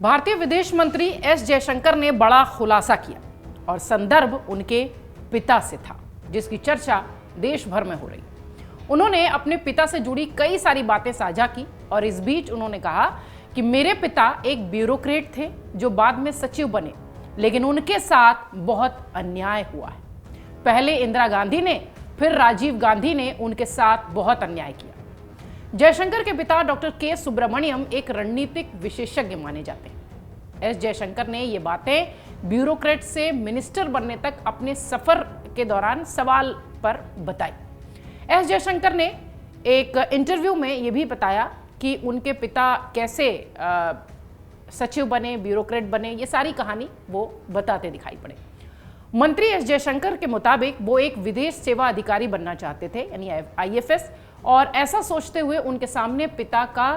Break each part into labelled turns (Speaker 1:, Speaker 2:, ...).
Speaker 1: भारतीय विदेश मंत्री एस जयशंकर ने बड़ा खुलासा किया और संदर्भ उनके पिता से था, जिसकी चर्चा देश भर में हो रही। उन्होंने अपने पिता से जुड़ी कई सारी बातें साझा की और इस बीच उन्होंने कहा कि मेरे पिता एक ब्यूरोक्रेट थे जो बाद में सचिव बने, लेकिन उनके साथ बहुत अन्याय हुआ है। पहले इंदिरा गांधी ने, फिर राजीव गांधी ने उनके साथ बहुत अन्याय किया। जयशंकर के पिता डॉक्टर के सुब्रमण्यम एक रणनीतिक विशेषज्ञ माने जाते हैं। एस जयशंकर ने ये बातें ब्यूरोक्रेट से मिनिस्टर बनने तक अपने सफर के दौरान सवाल पर बताई। एस जयशंकर ने एक इंटरव्यू में ये भी बताया कि उनके पिता कैसे सचिव बने, ब्यूरोक्रेट बने, ये सारी कहानी वो बताते दिखाई पड़े। मंत्री एस जयशंकर के मुताबिक वो एक विदेश सेवा अधिकारी बनना चाहते थे, यानी IFS, और ऐसा सोचते हुए उनके सामने पिता का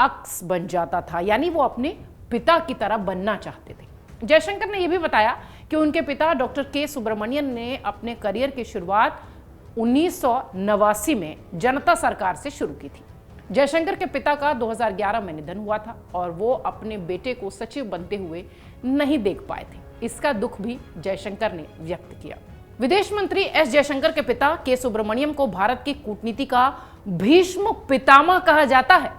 Speaker 1: अक्स बन जाता था, यानी वो अपने पिता की तरह बनना चाहते थे। जयशंकर ने यह भी बताया कि उनके पिता डॉक्टर के सुब्रमण्यन ने अपने करियर की शुरुआत 1989 में जनता सरकार से शुरू की थी। जयशंकर के पिता का 2011 में निधन हुआ था और वो अपने बेटे को सचिव बनते हुए नहीं देख पाए थे। इसका दुख भी जयशंकर ने व्यक्त किया। विदेश मंत्री एस जयशंकर के पिता के सुब्रमण्यम को भारत की कूटनीति का भीष्म पितामह कहा जाता है।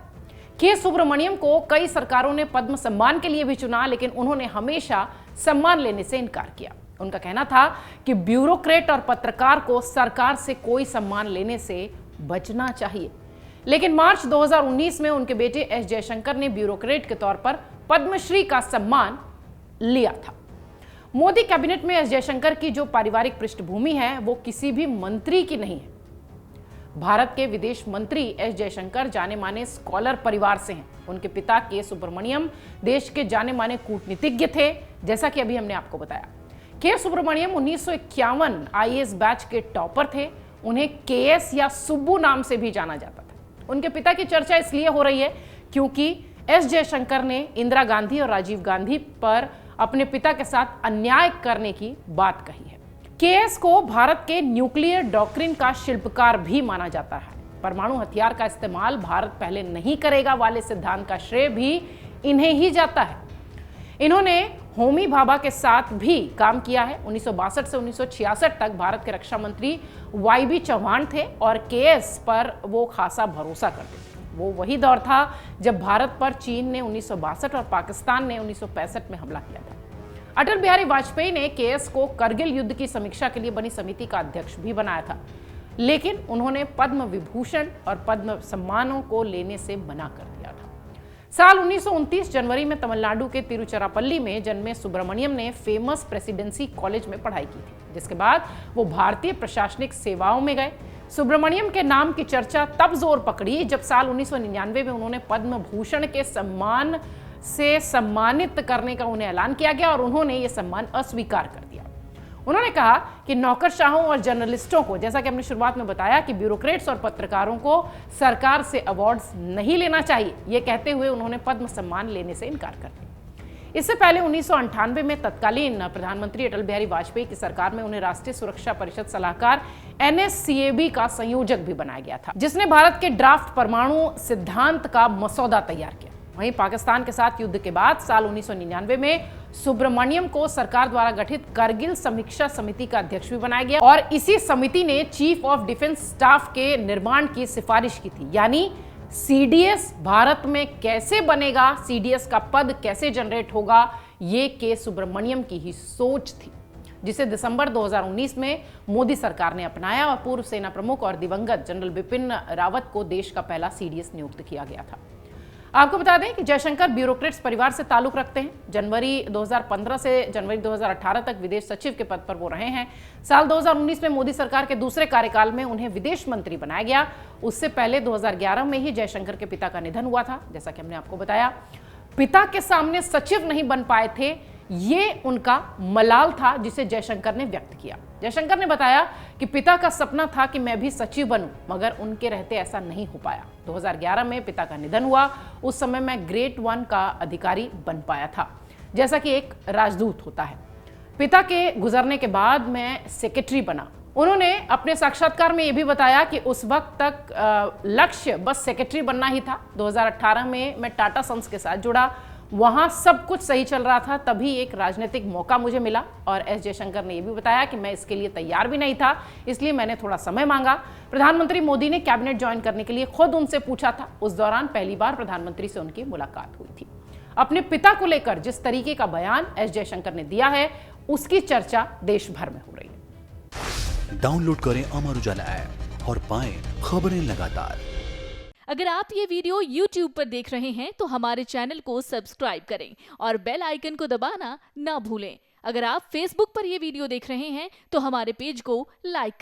Speaker 1: के सुब्रमण्यम को कई सरकारों ने पद्म सम्मान के लिए भी चुना, लेकिन उन्होंने हमेशा सम्मान लेने से इनकार किया। उनका कहना था कि ब्यूरोक्रेट और पत्रकार को सरकार से कोई सम्मान लेने से बचना चाहिए। लेकिन मार्च 2019 में उनके बेटे एस जयशंकर ने ब्यूरोक्रेट के तौर पर पद्मश्री का सम्मान लिया था। मोदी कैबिनेट में एस जयशंकर की जो पारिवारिक पृष्ठभूमि है वो किसी भी मंत्री की नहीं है। भारत के विदेश मंत्री एस जयशंकर जाने माने स्कॉलर परिवार से हैं। उनके पिता के सुब्रमण्यम देश के जाने माने कूटनीतिज्ञ थे, जैसा कि अभी हमने आपको बताया। के सुब्रमण्यम 1951 IAS बैच के टॉपर थे। उन्हें KS या सुब्बू नाम से भी जाना जाता था। उनके पिता की चर्चा इसलिए हो रही है क्योंकि एस जयशंकर ने इंदिरा गांधी और राजीव गांधी पर अपने पिता के साथ अन्याय करने की बात कही है। KS को भारत के न्यूक्लियर डॉक्ट्रिन का शिल्पकार भी माना जाता है। परमाणु हथियार का इस्तेमाल भारत पहले नहीं करेगा वाले सिद्धांत का श्रेय भी इन्हें ही जाता है। इन्होंने होमी भाभा के साथ भी काम किया है। 1962 से 1966 तक भारत के रक्षा मंत्री YB चौहान थे और KS पर वो खासा भरोसा करते थे। वो वही दौर था जब भारत पर चीन ने 1962 और पाकिस्तान ने 1965 में हमला किया था। अटल बिहारी वाजपेयी ने KS को करगिल युद्ध की समीक्षा के लिए बनी समिति का अध्यक्ष भी बनाया था, लेकिन उन्होंने पद्म विभूषण और पद्म सम्मानों को लेने से मना कर दिया था। साल 1929 जनवरी में तमिलनाडु के तिरुचिरापल्ली में जन्मे सुब्रमण्यम ने फेमस प्रेसिडेंसी कॉलेज में पढ़ाई की थी, जिसके बाद वो भारतीय प्रशासनिक सेवाओं में गए। सुब्रमण्यम के नाम की चर्चा तब जोर पकड़ी जब साल 1999 में उन्होंने पद्म भूषण के सम्मान से सम्मानित करने का उन्हें ऐलान किया गया और उन्होंने ये सम्मान अस्वीकार कर दिया। उन्होंने कहा कि नौकरशाहों और जर्नलिस्टों को, जैसा कि हमने शुरुआत में बताया, कि ब्यूरोक्रेट्स और पत्रकारों को सरकार से अवार्ड्स नहीं लेना चाहिए। ये कहते हुए उन्होंने पद्म सम्मान लेने से इनकार कर दिया। इससे पहले 1998 में तत्कालीन प्रधानमंत्री अटल बिहारी वाजपेयी की सरकार में उन्हें राष्ट्रीय सुरक्षा परिषद सलाहकार NSCAB का संयोजक भी बनाया गया था, जिसने भारत के ड्राफ्ट परमाणु सिद्धांत का मसौदा तैयार किया। वहीं पाकिस्तान के साथ युद्ध के बाद साल 1999 में सुब्रमण्यम को सरकार द्वारा गठित करगिल समीक्षा समिति का अध्यक्ष भी बनाया गया और इसी समिति ने चीफ ऑफ डिफेंस स्टाफ के निर्माण की सिफारिश की थी, यानी CDS भारत में कैसे बनेगा, CDS का पद कैसे जनरेट होगा, ये के सुब्रमण्यम की ही सोच थी, जिसे दिसंबर 2019 में मोदी सरकार ने अपनाया और पूर्व सेना प्रमुख और दिवंगत जनरल बिपिन रावत को देश का पहला CDS नियुक्त किया गया था। आपको बता दें कि जयशंकर ब्यूरोक्रेट्स परिवार से ताल्लुक रखते हैं। जनवरी 2015 से जनवरी 2018 तक विदेश सचिव के पद पर वो रहे हैं। साल 2019 में मोदी सरकार के दूसरे कार्यकाल में उन्हें विदेश मंत्री बनाया गया। उससे पहले 2011 में ही जयशंकर के पिता का निधन हुआ था, जैसा कि हमने आपको बताया। पिता के सामने सचिव नहीं बन पाए थे, ये उनका मलाल था जिसे जयशंकर ने व्यक्त किया। जयशंकर ने बताया कि पिता का सपना था कि मैं भी सचिव बनूं, मगर उनके रहते ऐसा नहीं हो पाया। 2011 में पिता का निधन हुआ। उस समय मैं ग्रेड 1 का अधिकारी बन पाया था, जैसा कि एक राजदूत होता है। पिता के गुजरने के बाद मैं सेक्रेटरी बना। उन्होंने अपने साक्षात्कार में यह भी बताया कि उस वक्त तक लक्ष्य बस सेक्रेटरी बनना ही था। 2018 में मैं टाटा सन्स के साथ जुड़ा। वहां सब कुछ सही चल रहा था, तभी एक राजनीतिक मौका मुझे मिला। और एस जयशंकर ने यह भी बताया कि मैं इसके लिए तैयार भी नहीं था, इसलिए मैंने थोड़ा समय मांगा। प्रधानमंत्री मोदी ने कैबिनेट ज्वाइन करने के लिए खुद उनसे पूछा था। उस दौरान पहली बार प्रधानमंत्री से उनकी मुलाकात हुई थी। अपने पिता को लेकर जिस तरीके का बयान एस जयशंकर ने दिया है, उसकी चर्चा देश भर में हो रही है।
Speaker 2: डाउनलोड करें अमर उजाला ऐप और पाएं खबरें लगातार।
Speaker 3: अगर आप ये वीडियो YouTube पर देख रहे हैं तो हमारे चैनल को सब्सक्राइब करें और बेल आइकन को दबाना ना भूलें। अगर आप Facebook पर ये वीडियो देख रहे हैं तो हमारे पेज को लाइक करें।